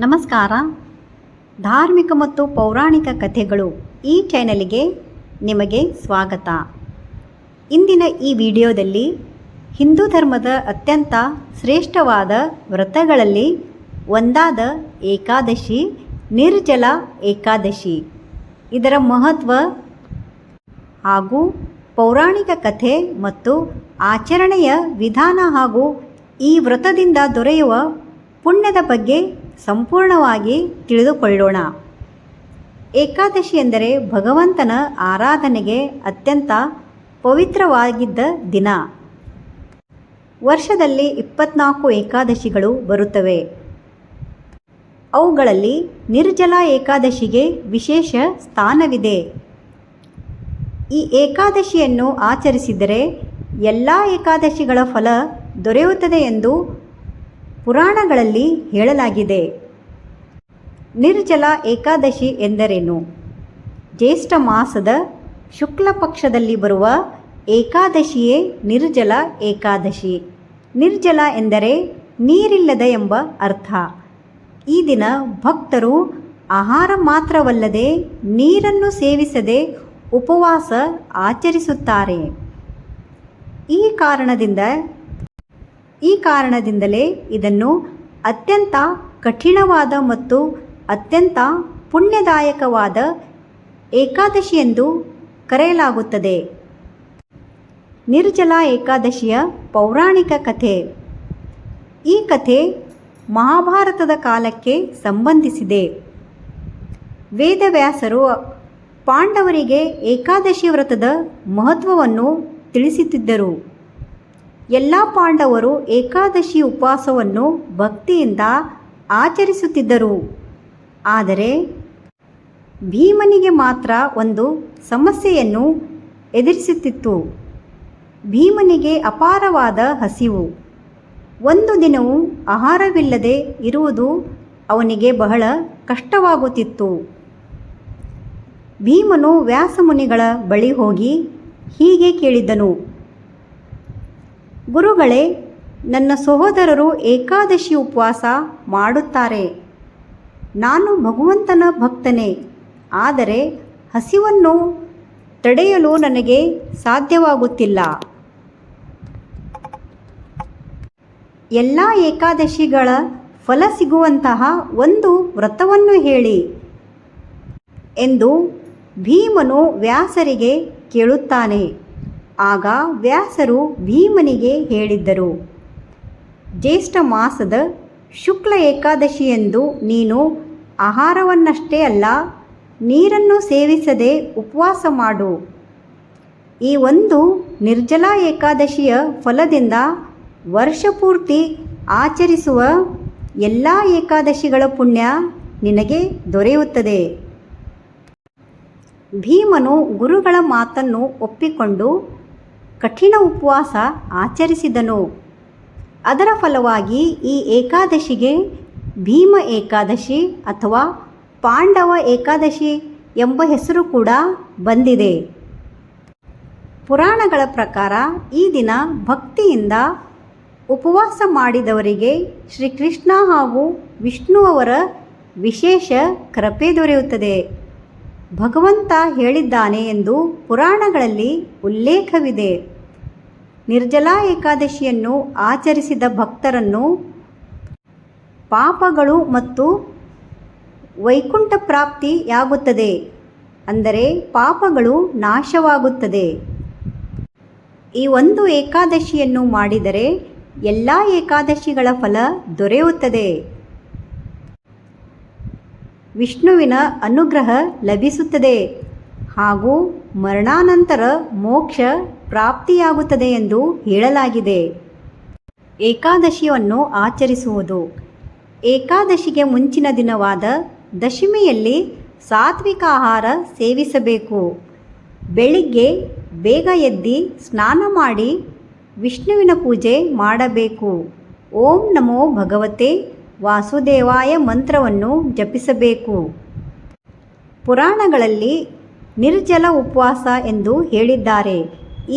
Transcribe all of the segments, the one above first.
ನಮಸ್ಕಾರ. ಧಾರ್ಮಿಕ ಮತ್ತು ಪೌರಾಣಿಕ ಕಥೆಗಳು ಈ ಚಾನೆಲ್ಗೆ ನಿಮಗೆ ಸ್ವಾಗತ. ಇಂದಿನ ಈ ವಿಡಿಯೋದಲ್ಲಿ ಹಿಂದೂ ಧರ್ಮದ ಅತ್ಯಂತ ಶ್ರೇಷ್ಠವಾದ ವ್ರತಗಳಲ್ಲಿ ಒಂದಾದ ಏಕಾದಶಿ, ನಿರ್ಜಲ ಏಕಾದಶಿ, ಇದರ ಮಹತ್ವ ಹಾಗೂ ಪೌರಾಣಿಕ ಕಥೆ ಮತ್ತು ಆಚರಣೆಯ ವಿಧಾನ ಹಾಗೂ ಈ ವ್ರತದಿಂದ ದೊರೆಯುವ ಪುಣ್ಯದ ಬಗ್ಗೆ ಸಂಪೂರ್ಣವಾಗಿ ತಿಳಿದುಕೊಳ್ಳೋಣ. ಏಕಾದಶಿ ಎಂದರೆ ಭಗವಂತನ ಆರಾಧನೆಗೆ ಅತ್ಯಂತ ಪವಿತ್ರವಾಗಿದ್ದ ದಿನ. ವರ್ಷದಲ್ಲಿ 24 ಏಕಾದಶಿಗಳು ಬರುತ್ತವೆ. ಅವುಗಳಲ್ಲಿ ನಿರ್ಜಲ ಏಕಾದಶಿಗೆ ವಿಶೇಷ ಸ್ಥಾನವಿದೆ. ಈ ಏಕಾದಶಿಯನ್ನು ಆಚರಿಸಿದರೆ ಎಲ್ಲ ಏಕಾದಶಿಗಳ ಫಲ ದೊರೆಯುತ್ತದೆ ಎಂದು ಪುರಾಣಗಳಲ್ಲಿ ಹೇಳಲಾಗಿದೆ. ನಿರ್ಜಲ ಏಕಾದಶಿ ಎಂದರೇನು? ಜ್ಯೇಷ್ಠ ಮಾಸದ ಶುಕ್ಲ ಪಕ್ಷದಲ್ಲಿ ಬರುವ ಏಕಾದಶಿಯೇ ನಿರ್ಜಲ ಏಕಾದಶಿ. ನಿರ್ಜಲ ಎಂದರೆ ನೀರಿಲ್ಲದ ಎಂಬ ಅರ್ಥ. ಈ ದಿನ ಭಕ್ತರು ಆಹಾರ ಮಾತ್ರವಲ್ಲದೆ ನೀರನ್ನು ಸೇವಿಸದೆ ಉಪವಾಸ ಆಚರಿಸುತ್ತಾರೆ. ಈ ಕಾರಣದಿಂದಲೇ ಇದನ್ನು ಅತ್ಯಂತ ಕಠಿಣವಾದ ಮತ್ತು ಅತ್ಯಂತ ಪುಣ್ಯದಾಯಕವಾದ ಏಕಾದಶಿ ಎಂದು ಕರೆಯಲಾಗುತ್ತದೆ. ನಿರ್ಜಲ ಏಕಾದಶಿಯ ಪೌರಾಣಿಕ ಕಥೆ. ಈ ಕಥೆ ಮಹಾಭಾರತದ ಕಾಲಕ್ಕೆ ಸಂಬಂಧಿಸಿದೆ. ವೇದವ್ಯಾಸರು ಪಾಂಡವರಿಗೆ ಏಕಾದಶಿ ವ್ರತದ ಮಹತ್ವವನ್ನು ತಿಳಿಸುತ್ತಿದ್ದರು. ಎಲ್ಲ ಪಾಂಡವರು ಏಕಾದಶಿ ಉಪವಾಸವನ್ನು ಭಕ್ತಿಯಿಂದ ಆಚರಿಸುತ್ತಿದ್ದರು. ಆದರೆ ಭೀಮನಿಗೆ ಮಾತ್ರ ಒಂದು ಸಮಸ್ಯೆಯನ್ನು ಎದುರಿಸುತ್ತಿತ್ತು. ಭೀಮನಿಗೆ ಅಪಾರವಾದ ಹಸಿವು. ಒಂದು ದಿನವೂ ಆಹಾರವಿಲ್ಲದೆ ಇರುವುದು ಅವನಿಗೆ ಬಹಳ ಕಷ್ಟವಾಗುತ್ತಿತ್ತು. ಭೀಮನು ವ್ಯಾಸಮುನಿಗಳ ಬಳಿ ಹೋಗಿ ಹೀಗೆ ಕೇಳಿದನು: ಗುರುಗಳೇ, ನನ್ನ ಸಹೋದರರು ಏಕಾದಶಿ ಉಪವಾಸ ಮಾಡುತ್ತಾರೆ. ನಾನು ಭಗವಂತನ ಭಕ್ತನೇ, ಆದರೆ ಹಸಿವನ್ನು ತಡೆಯಲು ನನಗೆ ಸಾಧ್ಯವಾಗುತ್ತಿಲ್ಲ. ಎಲ್ಲ ಏಕಾದಶಿಗಳ ಫಲ ಸಿಗುವಂತಹ ಒಂದು ವ್ರತವನ್ನು ಹೇಳಿ ಎಂದು ಭೀಮನು ವ್ಯಾಸರಿಗೆ ಕೇಳುತ್ತಾನೆ. ಆಗ ವ್ಯಾಸರು ಭೀಮನಿಗೆ ಹೇಳಿದ್ದರು: ಜ್ಯೇಷ್ಠ ಮಾಸದ ಶುಕ್ಲ ಏಕಾದಶಿಯಂದು ನೀನು ಆಹಾರವನ್ನಷ್ಟೇ ಅಲ್ಲ, ನೀರನ್ನು ಸೇವಿಸದೆ ಉಪವಾಸ ಮಾಡು. ಈ ಒಂದು ನಿರ್ಜಲ ಏಕಾದಶಿಯ ಫಲದಿಂದ ವರ್ಷಪೂರ್ತಿ ಆಚರಿಸುವ ಎಲ್ಲ ಏಕಾದಶಿಗಳ ಪುಣ್ಯ ನಿನಗೆ ದೊರೆಯುತ್ತದೆ. ಭೀಮನು ಗುರುಗಳ ಮಾತನ್ನು ಒಪ್ಪಿಕೊಂಡು ಕಠಿಣ ಉಪವಾಸ ಆಚರಿಸಿದನು. ಅದರ ಫಲವಾಗಿ ಈ ಏಕಾದಶಿಗೆ ಭೀಮ ಏಕಾದಶಿ ಅಥವಾ ಪಾಂಡವ ಏಕಾದಶಿ ಎಂಬ ಹೆಸರು ಕೂಡ ಬಂದಿದೆ. ಪುರಾಣಗಳ ಪ್ರಕಾರ ಈ ದಿನ ಭಕ್ತಿಯಿಂದ ಉಪವಾಸ ಮಾಡಿದವರಿಗೆ ಶ್ರೀಕೃಷ್ಣ ಹಾಗೂ ವಿಷ್ಣುವರ ವಿಶೇಷ ಕೃಪೆ ದೊರೆಯುತ್ತದೆ. ಭಗವಂತ ಹೇಳಿದ್ದಾನೆ ಎಂದು ಪುರಾಣಗಳಲ್ಲಿ ಉಲ್ಲೇಖವಿದೆ. ನಿರ್ಜಲ ಏಕಾದಶಿಯನ್ನು ಆಚರಿಸಿದ ಭಕ್ತರನ್ನು ಪಾಪಗಳು ಮತ್ತು ವೈಕುಂಠ ಪ್ರಾಪ್ತಿಯಾಗುತ್ತದೆ. ಅಂದರೆ ಪಾಪಗಳು ನಾಶವಾಗುತ್ತದೆ. ಈ ಒಂದು ಏಕಾದಶಿಯನ್ನು ಮಾಡಿದರೆ ಎಲ್ಲ ಏಕಾದಶಿಗಳ ಫಲ ದೊರೆಯುತ್ತದೆ. ವಿಷ್ಣುವಿನ ಅನುಗ್ರಹ ಲಭಿಸುತ್ತದೆ ಹಾಗೂ ಮರಣಾನಂತರ ಮೋಕ್ಷ ಪ್ರಾಪ್ತಿಯಾಗುತ್ತದೆ ಎಂದು ಹೇಳಲಾಗಿದೆ. ಏಕಾದಶಿಯನ್ನು ಆಚರಿಸುವುದು. ಏಕಾದಶಿಗೆ ಮುಂಚಿನ ದಿನವಾದ ದಶಮಿಯಲ್ಲಿ ಸಾತ್ವಿಕ ಆಹಾರ ಸೇವಿಸಬೇಕು. ಬೆಳಿಗ್ಗೆ ಬೇಗ ಎದ್ದು ಸ್ನಾನ ಮಾಡಿ ವಿಷ್ಣುವಿನ ಪೂಜೆ ಮಾಡಬೇಕು. ಓಂ ನಮೋ ಭಗವತೆ ವಾಸುದೇವಾಯ ಮಂತ್ರವನ್ನು ಜಪಿಸಬೇಕು. ಪುರಾಣಗಳಲ್ಲಿ ನಿರ್ಜಲ ಉಪವಾಸ ಎಂದು ಹೇಳಿದ್ದಾರೆ.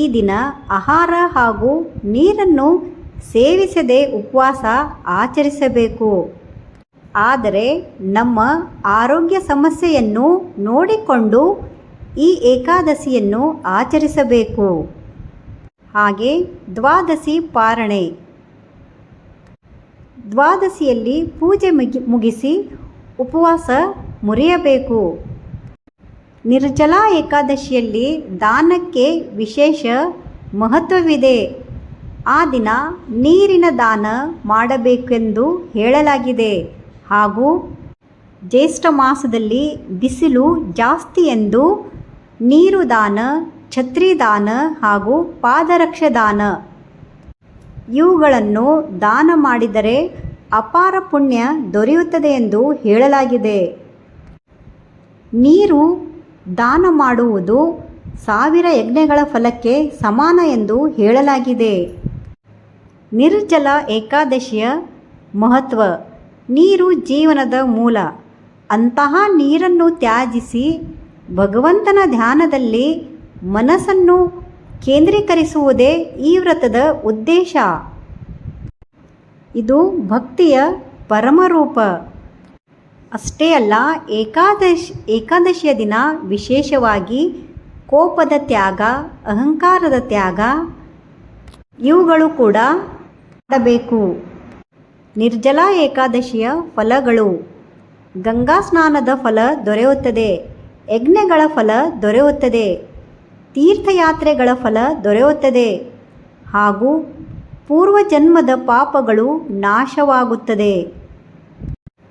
ಈ ದಿನ ಆಹಾರ ಹಾಗೂ ನೀರನ್ನು ಸೇವಿಸದೆ ಉಪವಾಸ ಆಚರಿಸಬೇಕು. ಆದರೆ ನಮ್ಮ ಆರೋಗ್ಯ ಸಮಸ್ಯೆಯನ್ನು ನೋಡಿಕೊಂಡು ಈ ಏಕಾದಶಿಯನ್ನು ಆಚರಿಸಬೇಕು. ಹಾಗೆ ದ್ವಾದಶಿ ಪಾರಣೆ. ದ್ವಾದಶಿಯಲ್ಲಿ ಪೂಜೆ ಮುಗಿಸಿ ಉಪವಾಸ ಮುರಿಯಬೇಕು. ನಿರ್ಜಲ ಏಕಾದಶಿಯಲ್ಲಿ ದಾನಕ್ಕೆ ವಿಶೇಷ ಮಹತ್ವವಿದೆ. ಆ ದಿನ ನೀರಿನ ದಾನ ಮಾಡಬೇಕೆಂದು ಹೇಳಲಾಗಿದೆ. ಹಾಗೂ ಜ್ಯೇಷ್ಠ ಮಾಸದಲ್ಲಿ ಬಿಸಿಲು ಜಾಸ್ತಿ ಎಂದು ನೀರು ದಾನ, ಛತ್ರಿ ದಾನ ಹಾಗೂ ಪಾದರಕ್ಷೆ ದಾನ ಇವುಗಳನ್ನು ದಾನ ಮಾಡಿದರೆ ಅಪಾರ ಪುಣ್ಯ ದೊರೆಯುತ್ತದೆ ಎಂದು ಹೇಳಲಾಗಿದೆ. ನೀರು ದಾನ ಮಾಡುವುದು 1000 ಯಜ್ಞಗಳ ಫಲಕ್ಕೆ ಸಮಾನ ಎಂದು ಹೇಳಲಾಗಿದೆ. ನಿರ್ಜಲ ಏಕಾದಶಿಯ ಮಹತ್ವ. ನೀರು ಜೀವನದ ಮೂಲ. ಅಂತಹ ನೀರನ್ನು ತ್ಯಜಿಸಿ ಭಗವಂತನ ಧ್ಯಾನದಲ್ಲಿ ಮನಸ್ಸನ್ನು ಕೇಂದ್ರೀಕರಿಸುವುದೇ ಈ ವ್ರತದ ಉದ್ದೇಶ. ಇದು ಭಕ್ತಿಯ ಪರಮರೂಪ. ಅಷ್ಟೇ ಅಲ್ಲ, ಏಕಾದಶಿಯ ದಿನ ವಿಶೇಷವಾಗಿ ಕೋಪದ ತ್ಯಾಗ, ಅಹಂಕಾರದ ತ್ಯಾಗ ಇವುಗಳು ಕೂಡ ಮಾಡಬೇಕು. ನಿರ್ಜಲ ಏಕಾದಶಿಯ ಫಲಗಳು. ಗಂಗಾ ಸ್ನಾನದ ಫಲ ದೊರೆಯುತ್ತದೆ. ಯಜ್ಞಗಳ ಫಲ ದೊರೆಯುತ್ತದೆ. ತೀರ್ಥಯಾತ್ರೆಗಳ ಫಲ ದೊರೆಯುತ್ತದೆ. ಹಾಗೂ ಪೂರ್ವಜನ್ಮದ ಪಾಪಗಳು ನಾಶವಾಗುತ್ತದೆ.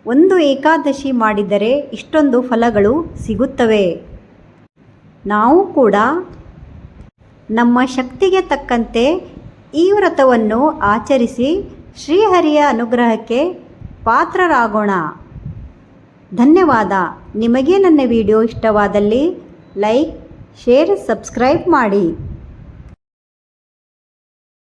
ಒಂದು ಏಕಾದಶಿ ಮಾಡಿದರೆ ಇಷ್ಟೊಂದು ಫಲಗಳು ಸಿಗುತ್ತವೆ. ನಾವು ಕೂಡ ನಮ್ಮ ಶಕ್ತಿಗೆ ತಕ್ಕಂತೆ ಈ ವ್ರತವನ್ನು ಆಚರಿಸಿ ಶ್ರೀಹರಿಯ ಅನುಗ್ರಹಕ್ಕೆ ಪಾತ್ರರಾಗೋಣ. ಧನ್ಯವಾದ. ನಿಮಗೆ ನನ್ನ ವಿಡಿಯೋ ಇಷ್ಟವಾದಲ್ಲಿ ಲೈಕ್, ಶೇರ್, ಸಬ್ಸ್ಕ್ರೈಬ್ ಮಾಡಿ.